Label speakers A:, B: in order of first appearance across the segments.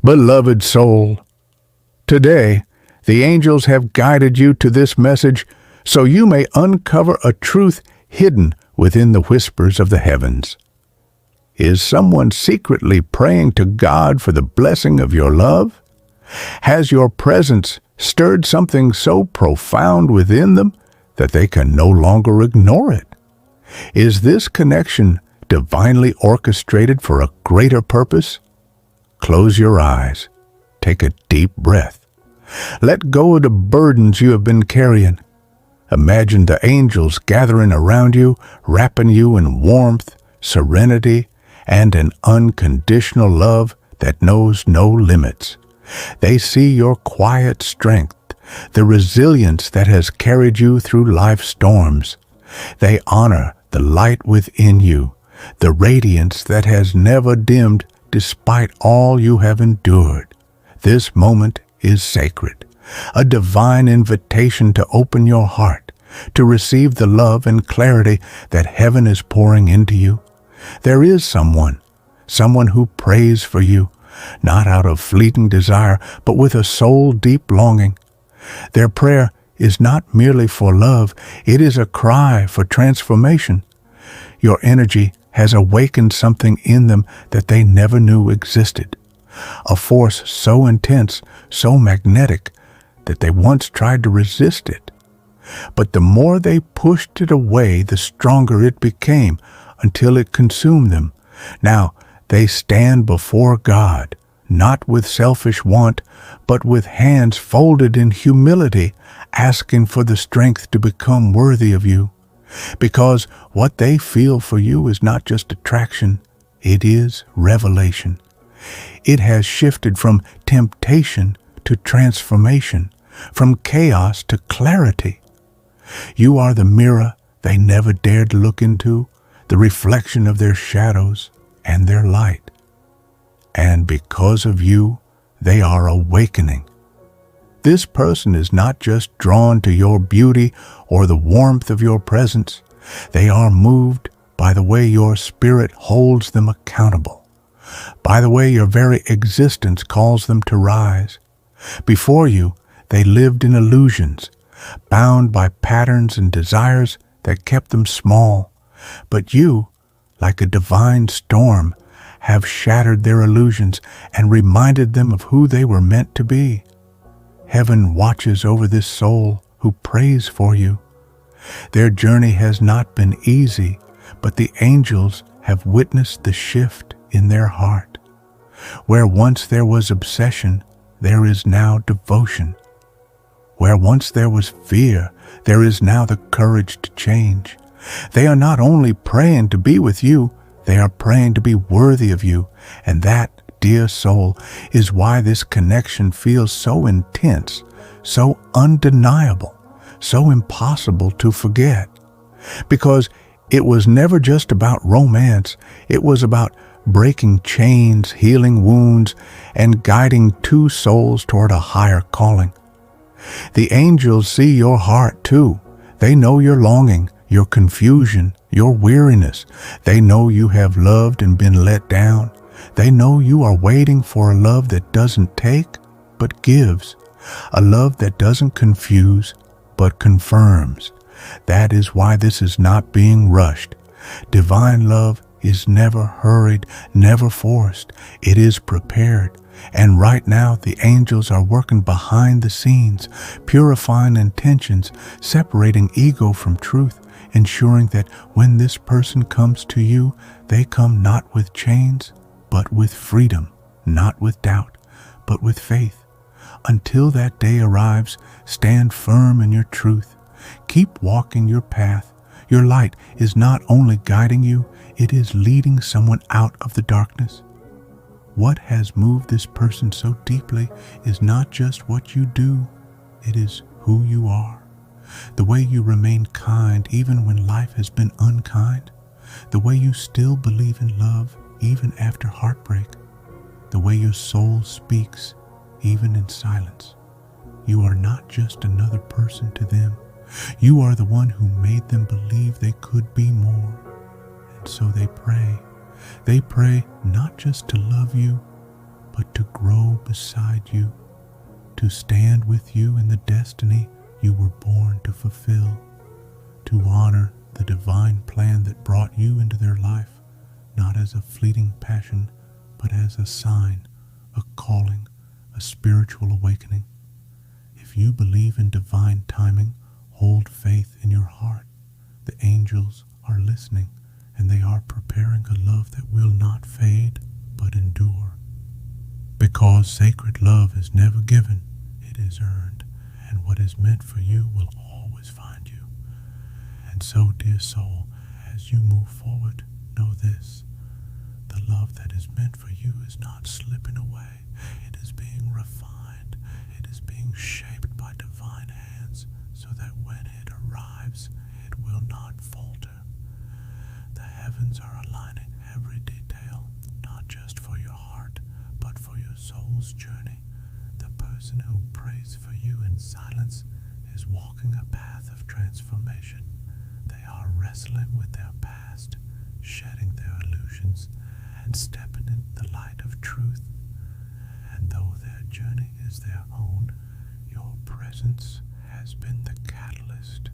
A: Beloved soul, today the angels have guided you to this message so you may uncover a truth hidden within the whispers of the heavens. Is someone secretly praying to God for the blessing of your love? Has your presence stirred something so profound within them that they can no longer ignore it? Is this connection divinely orchestrated for a greater purpose? Close your eyes. Take a deep breath. Let go of the burdens you have been carrying. Imagine the angels gathering around you, wrapping you in warmth, serenity, and an unconditional love that knows no limits. They see your quiet strength, the resilience that has carried you through life's storms. They honor the light within you, the radiance that has never dimmed despite all you have endured. This moment is sacred, a divine invitation to open your heart, to receive the love and clarity that heaven is pouring into you. There is someone who prays for you, not out of fleeting desire, but with a soul-deep longing. Their prayer is not merely for love, it is a cry for transformation. Your energy has awakened something in them that they never knew existed. A force so intense, so magnetic, that they once tried to resist it. But the more they pushed it away, the stronger it became, until it consumed them. Now they stand before God, not with selfish want, but with hands folded in humility, asking for the strength to become worthy of you. Because what they feel for you is not just attraction, it is revelation. It has shifted from temptation to transformation, from chaos to clarity. You are the mirror they never dared to look into, the reflection of their shadows and their light. And because of you, they are awakening. This person is not just drawn to your beauty or the warmth of your presence. They are moved by the way your spirit holds them accountable, by the way your very existence calls them to rise. Before you, they lived in illusions, bound by patterns and desires that kept them small. But you, like a divine storm, have shattered their illusions and reminded them of who they were meant to be. Heaven watches over this soul who prays for you. Their journey has not been easy, but the angels have witnessed the shift in their heart. Where once there was obsession, there is now devotion. Where once there was fear, there is now the courage to change. They are not only praying to be with you, they are praying to be worthy of you, and that, dear soul, is why this connection feels so intense, so undeniable, so impossible to forget. Because it was never just about romance, it was about breaking chains, healing wounds, and guiding two souls toward a higher calling. The angels see your heart too. They know your longing, your confusion, your weariness. They know you have loved and been let down. They know you are waiting for a love that doesn't take, but gives. A love that doesn't confuse, but confirms. That is why this is not being rushed. Divine love is never hurried, never forced. It is prepared. And right now, the angels are working behind the scenes, purifying intentions, separating ego from truth, ensuring that when this person comes to you, they come not with chains, but with freedom, not with doubt, but with faith. Until that day arrives, stand firm in your truth. Keep walking your path. Your light is not only guiding you, it is leading someone out of the darkness. What has moved this person so deeply is not just what you do, it is who you are. The way you remain kind even when life has been unkind. The way you still believe in love even after heartbreak. The way your soul speaks even in silence. You are not just another person to them. You are the one who made them believe they could be more. And so they pray. They pray not just to love you, but to grow beside you, to stand with you in the destiny you were born to fulfill, to honor the divine plan that brought you into their life, not as a fleeting passion, but as a sign, a calling, a spiritual awakening. If you believe in divine timing, hold faith in your heart. The angels are listening, and they are preparing a love that will not fade, but endure. Because sacred love is never given, it is earned, and what is meant for you will always find you. And so, dear soul, as you move forward, know this: the love that is meant for you is not slipping away. It is being refined. It is being shaped by divine hands so that when it arrives, it will not falter. The heavens are aligning every detail, not just for your heart, but for your soul's journey. The person who prays for you in silence is walking a path of transformation. They are wrestling with their past, shedding their illusions, and stepping in the light of truth. And though their journey is their own, your presence has been the catalyst.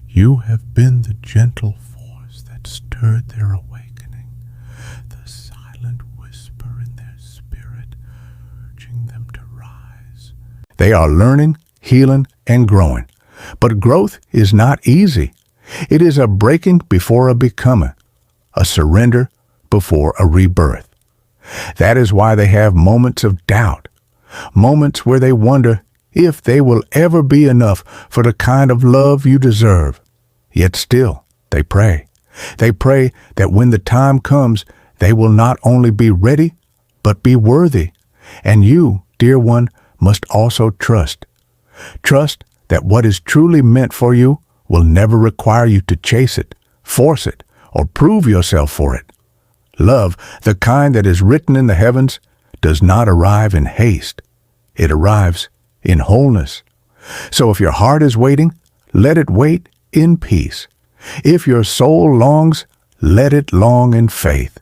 A: You have been the gentle force that stirred their awakening, the silent whisper in their spirit, urging them to rise. They are learning, healing, and growing. But growth is not easy. It is a breaking before a becoming, a surrender before a rebirth. That is why they have moments of doubt, moments where they wonder if they will ever be enough for the kind of love you deserve. Yet still, they pray. They pray that when the time comes, they will not only be ready, but be worthy. And you, dear one, must also trust. Trust that what is truly meant for you will never require you to chase it, force it, or prove yourself for it. Love, the kind that is written in the heavens, does not arrive in haste. It arrives in wholeness. So if your heart is waiting, let it wait in peace. If your soul longs, let it long in faith.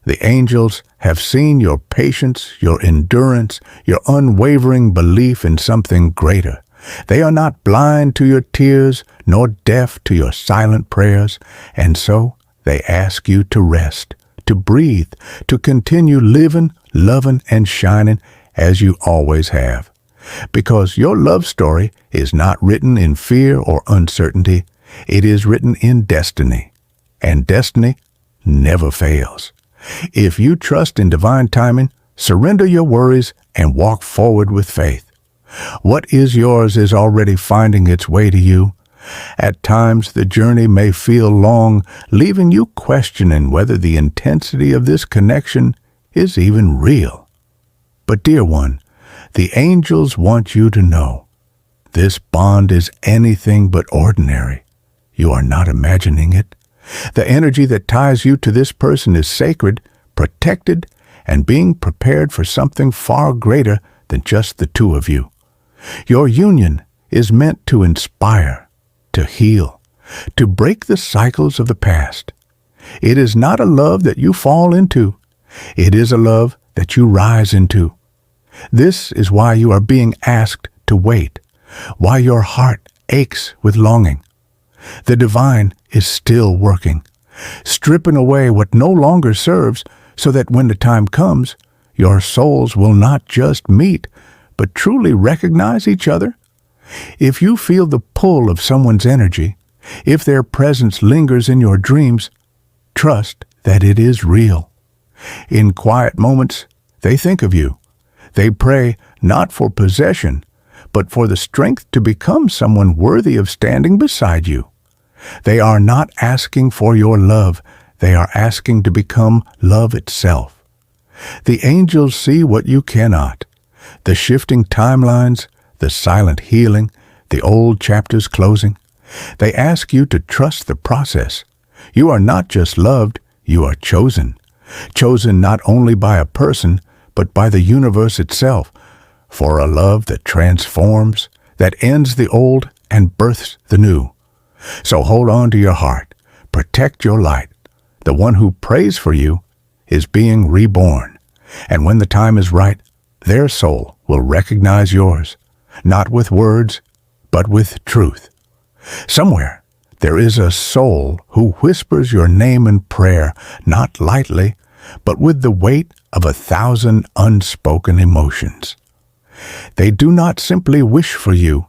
A: The angels have seen your patience, your endurance, your unwavering belief in something greater. They are not blind to your tears, nor deaf to your silent prayers, and so they ask you to rest, to breathe, to continue living, loving, and shining as you always have. Because your love story is not written in fear or uncertainty, it is written in destiny, and destiny never fails. If you trust in divine timing, surrender your worries and walk forward with faith. What is yours is already finding its way to you. At times the journey may feel long, leaving you questioning whether the intensity of this connection is even real. But dear one, the angels want you to know this bond is anything but ordinary. You are not imagining it. The energy that ties you to this person is sacred, protected, and being prepared for something far greater than just the two of you. Your union is meant to inspire, to heal, to break the cycles of the past. It is not a love that you fall into. It is a love that you rise into. This is why you are being asked to wait, why your heart aches with longing. The divine is still working, stripping away what no longer serves so that when the time comes, your souls will not just meet, but truly recognize each other. If you feel the pull of someone's energy, if their presence lingers in your dreams, trust that it is real. In quiet moments, they think of you. They pray not for possession, but for the strength to become someone worthy of standing beside you. They are not asking for your love. They are asking to become love itself. The angels see what you cannot. The shifting timelines, the silent healing, the old chapters closing. They ask you to trust the process. You are not just loved, you are chosen. Chosen not only by a person, but by the universe itself, for a love that transforms, that ends the old and births the new. So hold on to your heart. Protect your light. The one who prays for you is being reborn. And when the time is right, their soul will recognize yours, not with words, but with truth. Somewhere, there is a soul who whispers your name in prayer, not lightly, but with the weight of 1,000 unspoken emotions. They do not simply wish for you.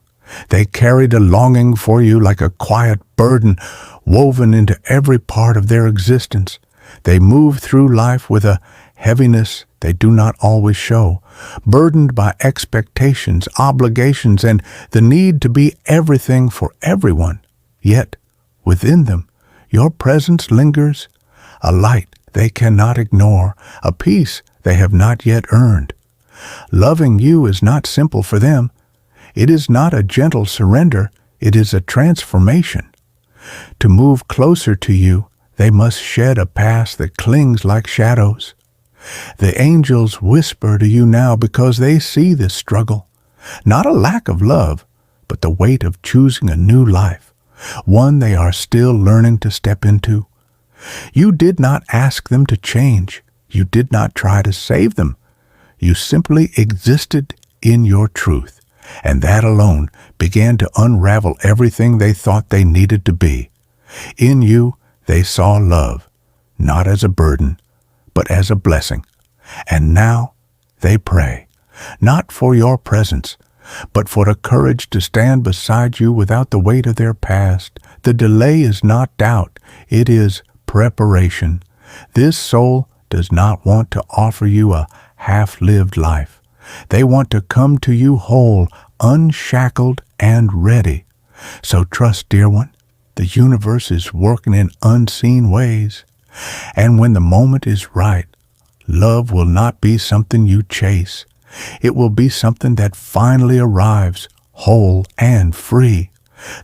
A: They carried a longing for you like a quiet burden woven into every part of their existence. They move through life with a heaviness they do not always show, burdened by expectations, obligations, and the need to be everything for everyone. Yet, within them, your presence lingers, a light they cannot ignore, a peace they have not yet earned. Loving you is not simple for them. It is not a gentle surrender, it is a transformation. To move closer to you, they must shed a past that clings like shadows. The angels whisper to you now because they see this struggle, not a lack of love, but the weight of choosing a new life, one they are still learning to step into. You did not ask them to change. You did not try to save them. You simply existed in your truth, and that alone began to unravel everything they thought they needed to be. In you, they saw love, not as a burden, but as a blessing. And now they pray, not for your presence, but for the courage to stand beside you without the weight of their past. The delay is not doubt, it is preparation. This soul does not want to offer you a half-lived life. They want to come to you whole, unshackled, and ready. So trust, dear one, the universe is working in unseen ways. And when the moment is right, love will not be something you chase. It will be something that finally arrives, whole and free.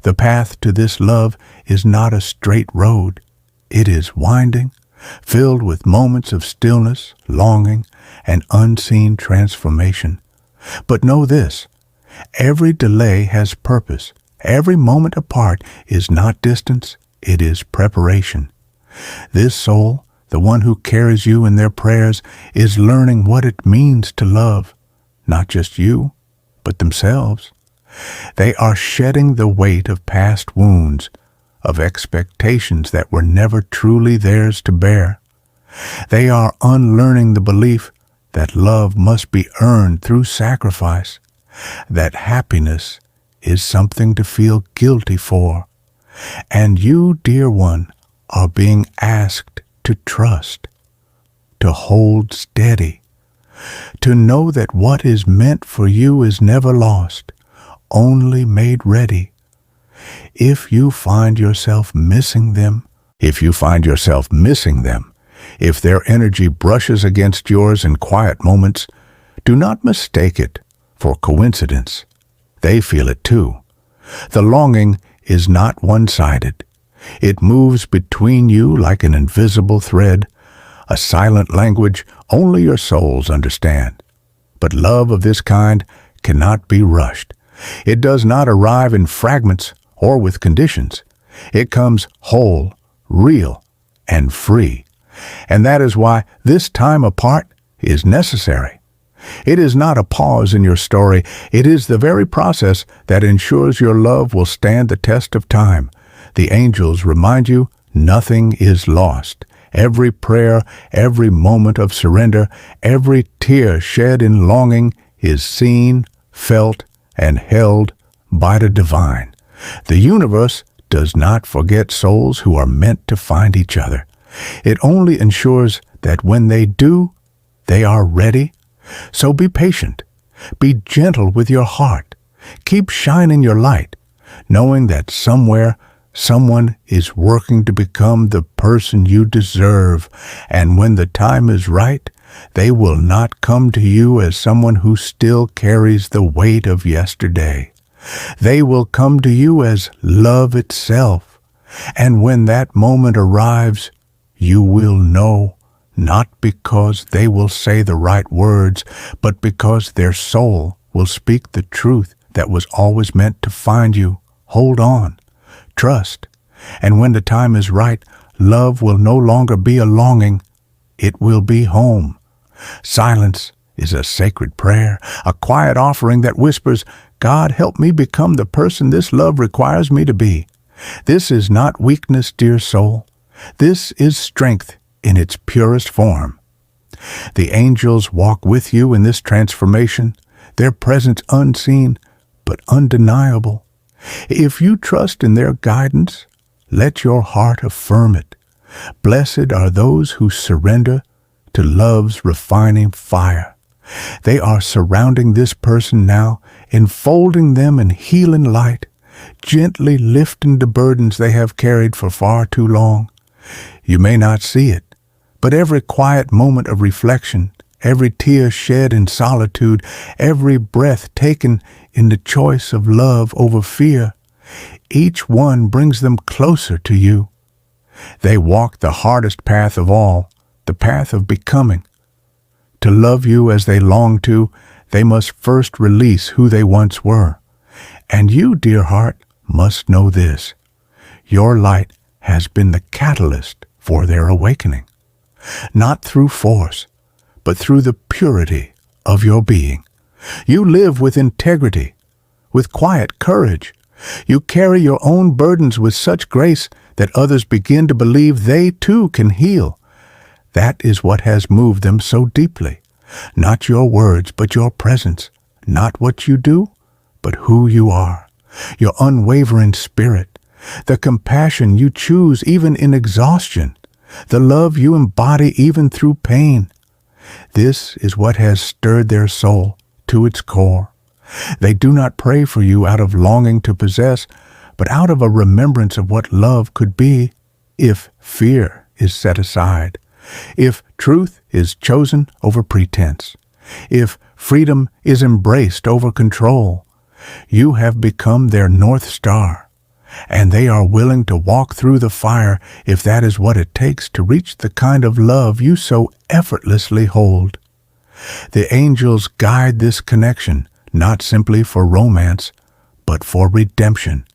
A: The path to this love is not a straight road. It is winding, filled with moments of stillness, longing, and unseen transformation. But know this, every delay has purpose. Every moment apart is not distance, it is preparation. This soul, the one who carries you in their prayers, is learning what it means to love, not just you, but themselves. They are shedding the weight of past wounds, of expectations that were never truly theirs to bear. They are unlearning the belief that love must be earned through sacrifice, that happiness is something to feel guilty for. And you, dear one, are being asked to trust, to hold steady, to know that what is meant for you is never lost, only made ready. If you find yourself missing them, if their energy brushes against yours in quiet moments, do not mistake it for coincidence. They feel it too. The longing is not one-sided. It moves between you like an invisible thread, a silent language only your souls understand. But love of this kind cannot be rushed. It does not arrive in fragments or with conditions. It comes whole, real, and free. And that is why this time apart is necessary. It is not a pause in your story. It is the very process that ensures your love will stand the test of time. The angels remind you nothing is lost. Every prayer, every moment of surrender, every tear shed in longing is seen, felt, and held by the divine. The universe does not forget souls who are meant to find each other. It only ensures that when they do, they are ready. So be patient. Be gentle with your heart. Keep shining your light, knowing that somewhere, someone is working to become the person you deserve. And when the time is right, they will not come to you as someone who still carries the weight of yesterday. They will come to you as love itself. And when that moment arrives, you will know, not because they will say the right words, but because their soul will speak the truth that was always meant to find you. Hold on. Trust. And when the time is right, love will no longer be a longing. It will be home. Silence is a sacred prayer, a quiet offering that whispers, God, help me become the person this love requires me to be. This is not weakness, dear soul. This is strength in its purest form. The angels walk with you in this transformation, their presence unseen but undeniable. If you trust in their guidance, let your heart affirm it. Blessed are those who surrender to love's refining fire. They are surrounding this person now, enfolding them in healing light, gently lifting the burdens they have carried for far too long. You may not see it, but every quiet moment of reflection, every tear shed in solitude, every breath taken in the choice of love over fear, each one brings them closer to you. They walk the hardest path of all, the path of becoming. To love you as they long to, they must first release who they once were. And you, dear heart, must know this. Your light has been the catalyst for their awakening. Not through force, but through the purity of your being. You live with integrity, with quiet courage. You carry your own burdens with such grace that others begin to believe they too can heal. That is what has moved them so deeply. Not your words, but your presence. Not what you do, but who you are. Your unwavering spirit. The compassion you choose even in exhaustion. The love you embody even through pain. This is what has stirred their soul to its core. They do not pray for you out of longing to possess, but out of a remembrance of what love could be if fear is set aside, if truth is chosen over pretense, if freedom is embraced over control. You have become their North Star, and they are willing to walk through the fire if that is what it takes to reach the kind of love you so effortlessly hold. The angels guide this connection, not simply for romance, but for redemption.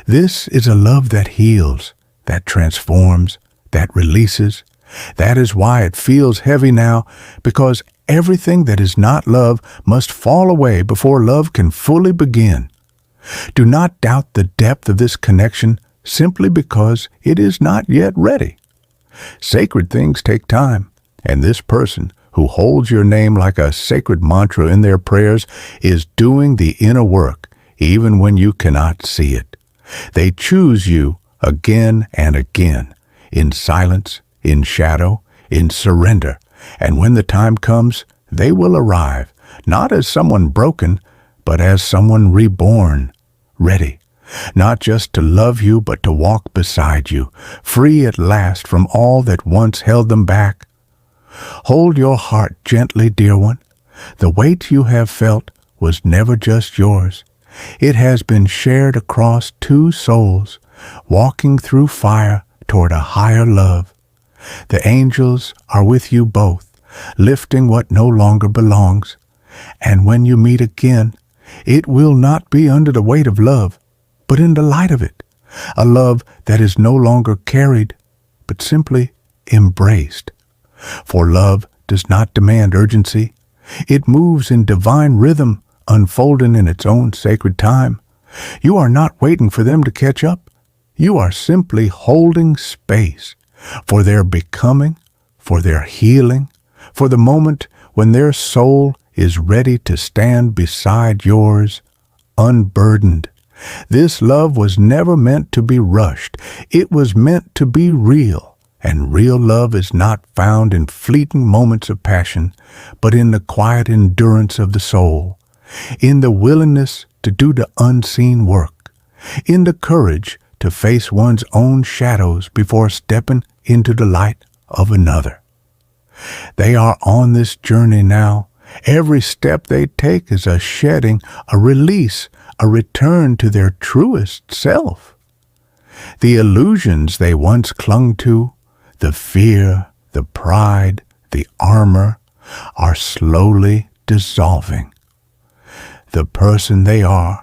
A: This is a love that heals, that transforms, that releases. That is why it feels heavy now, because everything that is not love must fall away before love can fully begin. Do not doubt the depth of this connection simply because it is not yet ready. Sacred things take time, and this person who holds your name like a sacred mantra in their prayers is doing the inner work, even when you cannot see it. They choose you again and again, in silence, in shadow, in surrender, and when the time comes, they will arrive, not as someone broken, but as someone reborn, ready, not just to love you, but to walk beside you, free at last from all that once held them back. Hold your heart gently, dear one. The weight you have felt was never just yours. It has been shared across two souls, walking through fire toward a higher love. The angels are with you both, lifting what no longer belongs. And when you meet again, it will not be under the weight of love, but in the light of it, a love that is no longer carried, but simply embraced. For love does not demand urgency. It moves in divine rhythm, unfolding in its own sacred time. You are not waiting for them to catch up. You are simply holding space for their becoming, for their healing, for the moment when their soul is ready to stand beside yours, unburdened. This love was never meant to be rushed. It was meant to be real. And real love is not found in fleeting moments of passion, but in the quiet endurance of the soul, in the willingness to do the unseen work, in the courage to face one's own shadows before stepping into the light of another. They are on this journey now. Every step they take is a shedding, a release, a return to their truest self. The illusions they once clung to, the fear, the pride, the armor, are slowly dissolving. The person they are